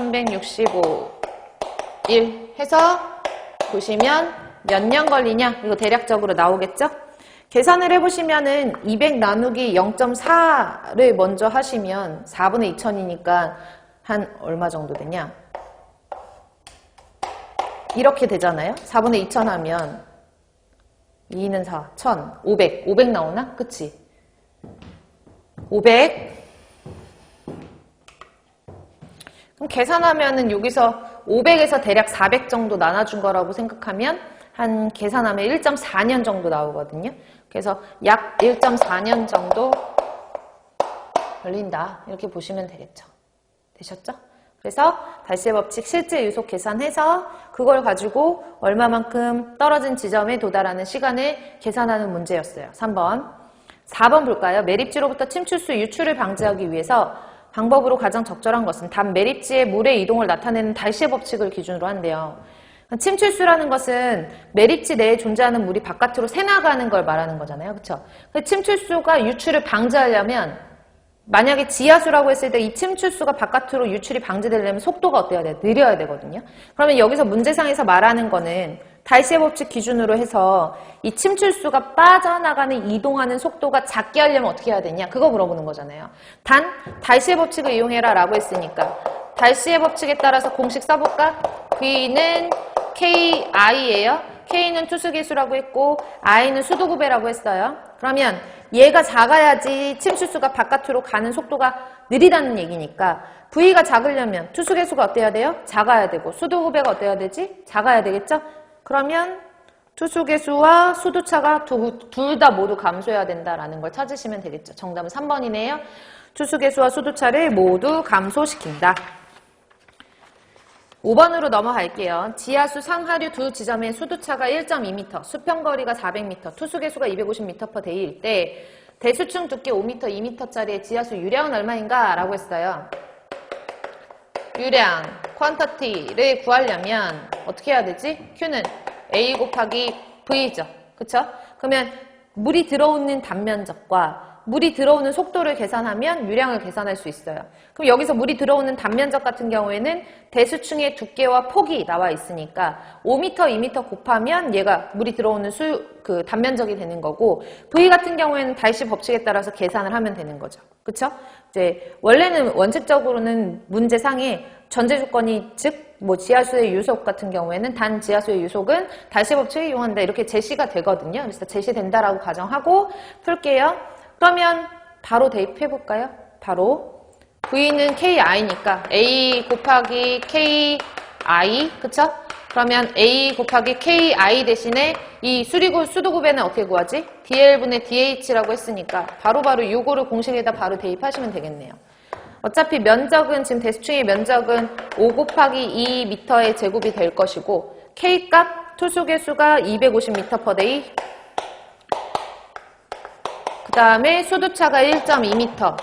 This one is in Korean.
365 1 해서 보시면 몇 년 걸리냐? 이거 대략적으로 나오겠죠? 계산을 해보시면은 200 나누기 0.4를 먼저 하시면 4분의 2000이니까 한 얼마 정도 되냐? 이렇게 되잖아요? 4분의 2000 하면 2는 4, 1000, 500. 500 나오나? 그치? 500. 그럼 계산하면은 여기서 500에서 대략 400 정도 나눠준 거라고 생각하면 한 계산하면 1.4년 정도 나오거든요. 그래서 약 1.4년 정도 걸린다. 이렇게 보시면 되겠죠. 되셨죠? 그래서 달시의 법칙 실제 유속 계산해서 그걸 가지고 얼마만큼 떨어진 지점에 도달하는 시간을 계산하는 문제였어요. 3번. 4번 볼까요? 매립지로부터 침출수 유출을 방지하기 위해서 방법으로 가장 적절한 것은 단 매립지의 물의 이동을 나타내는 달시의 법칙을 기준으로 한대요. 침출수라는 것은 매립지 내에 존재하는 물이 바깥으로 새나가는 걸 말하는 거잖아요. 그렇죠? 침출수가 유출을 방지하려면 만약에 지하수라고 했을 때 이 침출수가 바깥으로 유출이 방지되려면 속도가 어때야 돼요? 느려야 되거든요. 그러면 여기서 문제상에서 말하는 거는 달시의 법칙 기준으로 해서 이 침출수가 빠져나가는 이동하는 속도가 작게 하려면 어떻게 해야 되냐? 그거 물어보는 거잖아요. 단 달시의 법칙을 이용해라 라고 했으니까 달시의 법칙에 따라서 공식 써볼까? V는 KI예요. K는 투수기수라고 했고 I는 수도구배라고 했어요. 그러면 얘가 작아야지 침출수가 바깥으로 가는 속도가 느리다는 얘기니까 V가 작으려면 투수계수가 어때야 돼요? 작아야 되고 수도구배가 어때야 되지? 작아야 되겠죠? 그러면 투수계수와 수도차가 둘 다 모두 감소해야 된다라는 걸 찾으시면 되겠죠. 정답은 3번이네요. 투수계수와 수도차를 모두 감소시킨다. 5번으로 넘어갈게요. 지하수 상하류 두 지점의 수도차가 1.2m, 수평거리가 400m, 투수계수가 250m/day일 때 대수층 두께 5m, 2m짜리의 지하수 유량은 얼마인가? 라고 했어요. 유량, 퀀터티를 구하려면 어떻게 해야 되지? Q는 A 곱하기 V죠. 그쵸? 그러면 물이 들어오는 단면적과 물이 들어오는 속도를 계산하면 유량을 계산할 수 있어요. 그럼 여기서 물이 들어오는 단면적 같은 경우에는 대수층의 두께와 폭이 나와 있으니까 5m, 2m 곱하면 얘가 물이 들어오는 단면적이 되는 거고 V 같은 경우에는 달시 법칙에 따라서 계산을 하면 되는 거죠. 그쵸? 이제 원래는 원칙적으로는 문제상에 전제 조건이 즉 지하수의 유속 같은 경우에는 단 지하수의 유속은 달시 법칙을 이용한다 이렇게 제시가 되거든요. 그래서 제시된다라고 가정하고 풀게요. 그러면 바로 대입해볼까요? 바로 V는 KI니까 A 곱하기 KI 그쵸? 그러면 A 곱하기 KI 대신에 이 수도구배는 어떻게 구하지? DL분의 DH라고 했으니까 바로바로 요거를 공식에다 바로 대입하시면 되겠네요. 어차피 면적은 지금 대수층의 면적은 5 곱하기 2m의 제곱이 될 것이고 K값 투수계수가 250m/day 그 다음에 수도차가 1.2m